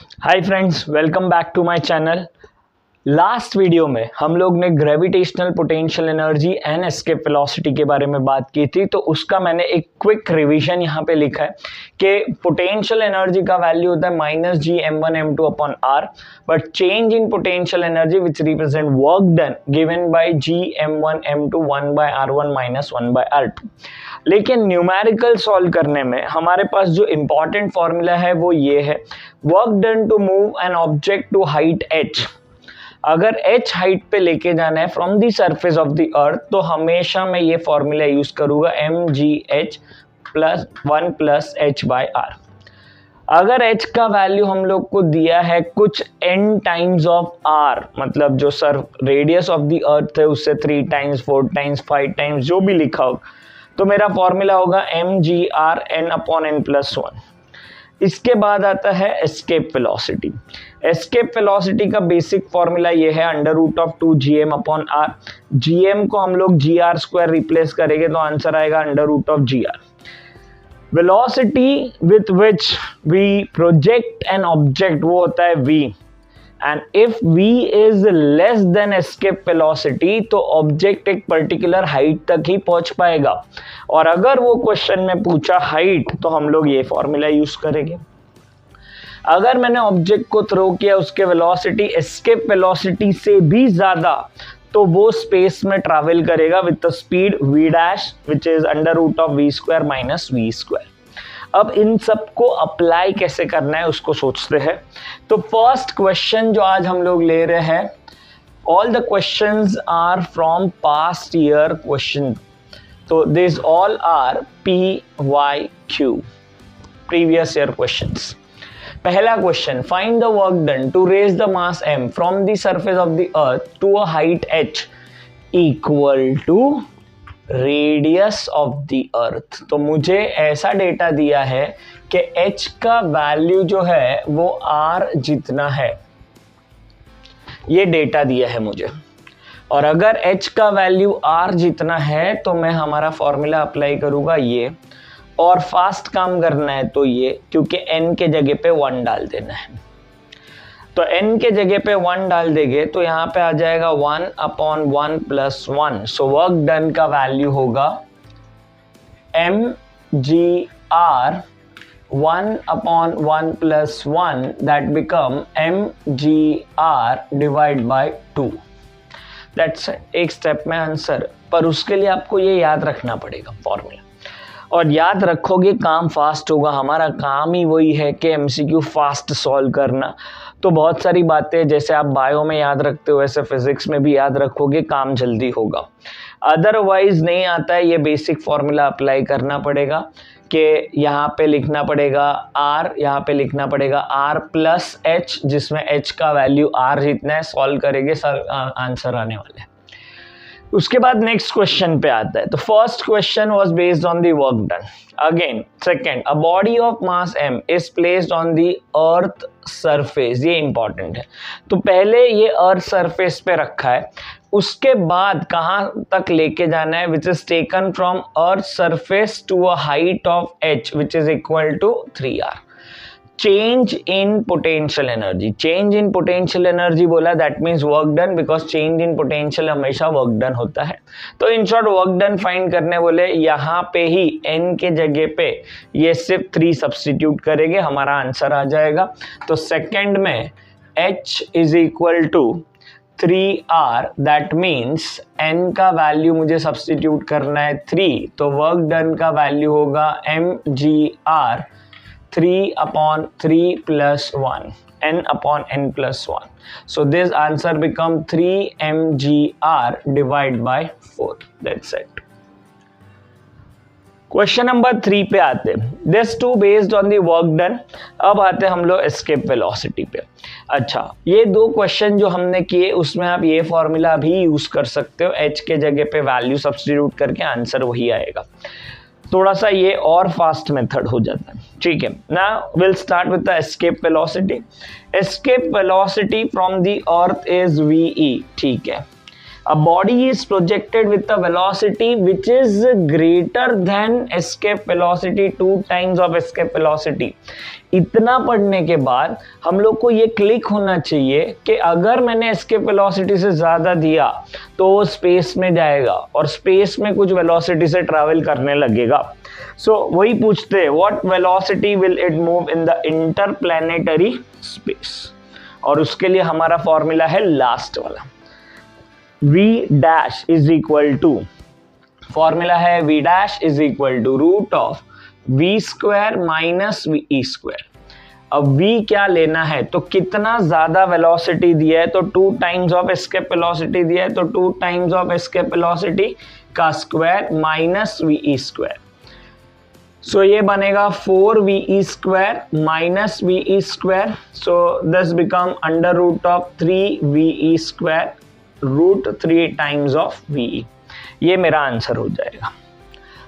Hi friends, welcome back to my channel. Last video में हम लोग ने gravitational potential energy and escape velocity के बारे में बात की थी, तो उसका मैंने एक क्विक रिवीजन यहाँ पे लिखा है कि पोटेंशियल एनर्जी का वैल्यू होता है -G(m1m2)/r, but change in potential energy which represent work done given by G(m1m2) 1/r1 - 1/r2। लेकिन न्यूमेरिकल सॉल्व करने में हमारे पास जो इंपॉर्टेंट फॉर्मूला है वो ये है, work done to move an object to height h। अगर h हाइट पे लेके जाना है from the surface of the earth, तो हमेशा मैं ये फॉर्मूला यूज करूंगा mgh + 1 + h/r। अगर h का वैल्यू हम लोग को दिया है कुछ n टाइम्स ऑफ r, मतलब जो रेडियस ऑफ द अर्थ है उससे 3 टाइम्स 4 टाइम्स 5 टाइम्स जो भी लिखा होगा, तो मेरा फॉर्मूला होगा mgr n/n+1। इसके बाद आता है एस्केप वेलोसिटी। एस्केप वेलोसिटी का बेसिक फॉर्मूला ये है √2gm/r। gm को हम लोग gr² रिप्लेस करेंगे तो आंसर आएगा √gr। Velocity with which we project an object वो होता है v, and if v is less than escape velocity तो ऑब्जेक्ट एक पर्टिकुलर हाइट तक ही पहुंच पाएगा। और अगर वो क्वेश्चन में पूछा हाइट, तो हम लोग ये फॉर्मूला यूज करेंगे। अगर मैंने ऑब्जेक्ट को थ्रो किया, उसके वेलोसिटी एस्केप वेलोसिटी से भी ज्यादा, तो वो स्पेस में ट्रैवल करेगा with the speed v' which is √v² - v²। अब इन सब को अप्लाई कैसे करना है उसको सोचते हैं। तो फर्स्ट क्वेश्चन जो आज हम लोग ले रहे हैं, all the questions are from past year question, तो this all are PYQ, previous year questions. पहला question, find the work done to raise the mass m from the surface of the earth to a height h equal to radius of the earth. तो मुझे ऐसा data दिया है कि h का value जो है वो r जितना है, ये डेटा दिया है मुझे। और अगर h का वैल्यू r जितना है तो मैं हमारा फॉर्मूला अप्लाई करूंगा ये, और फास्ट काम करना है तो ये, क्योंकि n के जगह पे 1 डाल देना है। तो n के जगह पे 1 डाल देंगे तो यहाँ पे आ जाएगा 1/1 + 1। सो वर्क डन का वैल्यू होगा mgr 1/1 + 1, that become mgr / 2। That's एक स्टेप में आंसर, पर उसके लिए आपको ये याद रखना पड़ेगा फॉर्मूला, और याद रखोगे काम फास्ट होगा। हमारा काम ही वही है कि MCQ फास्ट सॉल्व करना। तो बहुत सारी बातें जैसे आप बायो में याद रखते हो वैसे फिजिक्स में भी याद रखोगे, काम जल्दी होगा। अदरवाइज नहीं आता है, ये बेसिक फॉर्मूला अप्लाई करना पड़ेगा कि यहाँ पे लिखना पड़ेगा r, यहाँ पे लिखना पड़ेगा r + h, जिसमें h का वैल्यू r जितना है। सॉल्व करेंगे सर, आंसर आने वाला है। उसके बाद नेक्स्ट क्वेश्चन पे आता है। तो first question was based on the work done. Again second, a body of mass m is placed on the earth surface. ये इंपॉर्टेंट है। तो पहले ये अर्थ सरफेस पे रखा है, उसके बाद कहाँ तक लेके जाना है, which is taken from earth surface to a height of h which is equal to 3r। Change in potential energy, change in potential energy बोला, that means work done, because change in potential हमेशा work done होता है। तो in short work done find करने बोले, यहाँ पे ही n के जगह पे ये सिर्फ 3 सब्स्टिट्यूट करेंगे, हमारा आंसर आ जाएगा। तो सेकंड में h is equal to 3r, that means n का वैल्यू मुझे सब्स्टिट्यूट करना है 3, तो वर्क डन का वैल्यू होगा mgr 3/3 + 1, n/n+1. So this answer become 3 mgr / 4. That's it. Question number 3 पे आते हैं। This too based on the work done. अब आते हैं हम लोग एस्केप वेलोसिटी पे। अच्छा, ये 2 क्वेश्चन जो हमने किए उसमें आप ये फॉर्मूला भी यूज कर सकते हो, h के जगह पे वैल्यू सब्स्टिट्यूट करके आंसर वही आएगा। थोड़ा सा ये और फास्ट मेथड हो जाता है, ठीक है। Now will start with the escape velocity. Escape velocity from the earth is ve, ठीक है। A body is projected with a velocity which is greater than escape velocity 2 times of escape velocity. इतना पढ़ने के बाद हम लोग को ये क्लिक होना चाहिए कि अगर मैंने एस्केप वेलोसिटी से ज़्यादा दिया तो वो स्पेस में जाएगा और स्पेस में कुछ वेलोसिटी से ट्रैवल करने लगेगा. सो वही पूछते हैं, what velocity will it move in the interplanetary space, और उसके लिए हमारा फॉर्मूला है लास्ट वाला, v dash is equal to, formula है v dash is equal to root of v square minus v square. अब v क्या लेना है, तो कितना ज्यादा वेलोसिटी दिया है, तो 2 टाइम्स ऑफ एस्केप वेलोसिटी दिया है, तो 2 टाइम्स ऑफ एस्केप वेलोसिटी का square minus v square. So ये बनेगा 4ve square minus v square. So this become under root of 3ve square root 3 times of ve. ये मेरा आंसर हो जाएगा.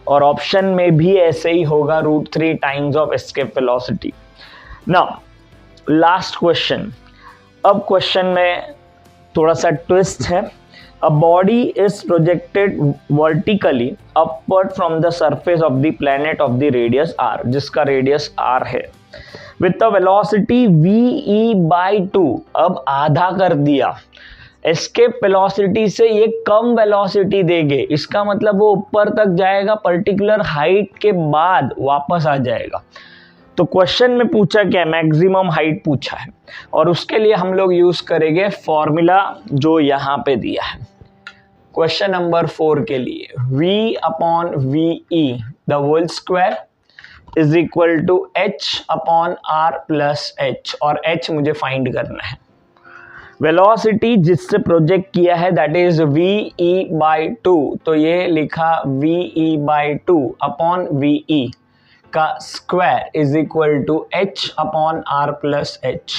और ऑप्शन में भी ऐसे ही होगा, root 3 times of escape velocity. Now last question. अब क्वेश्चन में थोड़ा सा ट्विस्ट है. A body is projected vertically upward from the surface of the planet of the radius r, जिसका रेडियस r है, विथ द वेलोसिटी ve/2. अब आधा कर दिया, एस्केप वेलोसिटी से ये कम वेलोसिटी देंगे, इसका मतलब वो ऊपर तक जाएगा, पर्टिकुलर हाइट के बाद वापस आ जाएगा. तो क्वेश्चन में पूछा क्या, मैक्सिमम हाइट पूछा है, और उसके लिए हम लोग यूज करेंगे फॉर्मूला जो यहाँ पे दिया है क्वेश्चन नंबर 4 के लिए. v/ve the whole square is equal to h/r+h, और h मुझे फाइंड करना है. वेलोसिटी जिससे प्रोजेक्ट किया है दैट इज ve/2, तो ये लिखा ve/2 अपॉन ve का square is equal to h/r+h.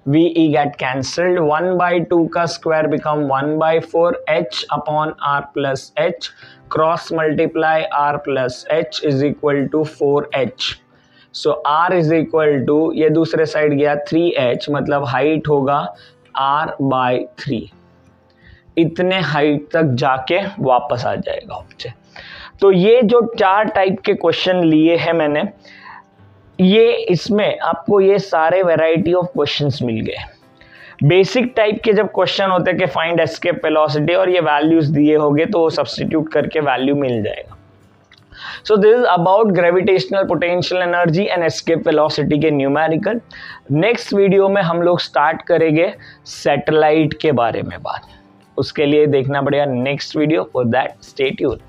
ve get cancelled, 1/2 का square become 1/4 h/r+h, cross multiply r+h is equal to 4h. So r is equal to, ये दूसरे साइड गया 3h, मतलब height होगा r/3. इतने हाइट तक जाके वापस आ जाएगा ऑब्जेक्ट. तो ये जो 4 टाइप के क्वेश्चन लिए हैं मैंने, ये इसमें आपको ये सारे वैरायटी ऑफ क्वेश्चंस मिल गए. बेसिक टाइप के जब क्वेश्चन होते हैं कि फाइंड एस्केप वेलोसिटी और ये वैल्यूज दिए होंगे तो वो सब्स्टिट्यूट करके वैल्यू मिल जाएगा. So this is about gravitational potential energy and escape velocity के न्यूमेरिकल. नेक्स्ट वीडियो में हम लोग स्टार्ट करेंगे सैटेलाइट के बारे में बात. उसके लिए देखना पड़ेगा next video. For that stay tuned.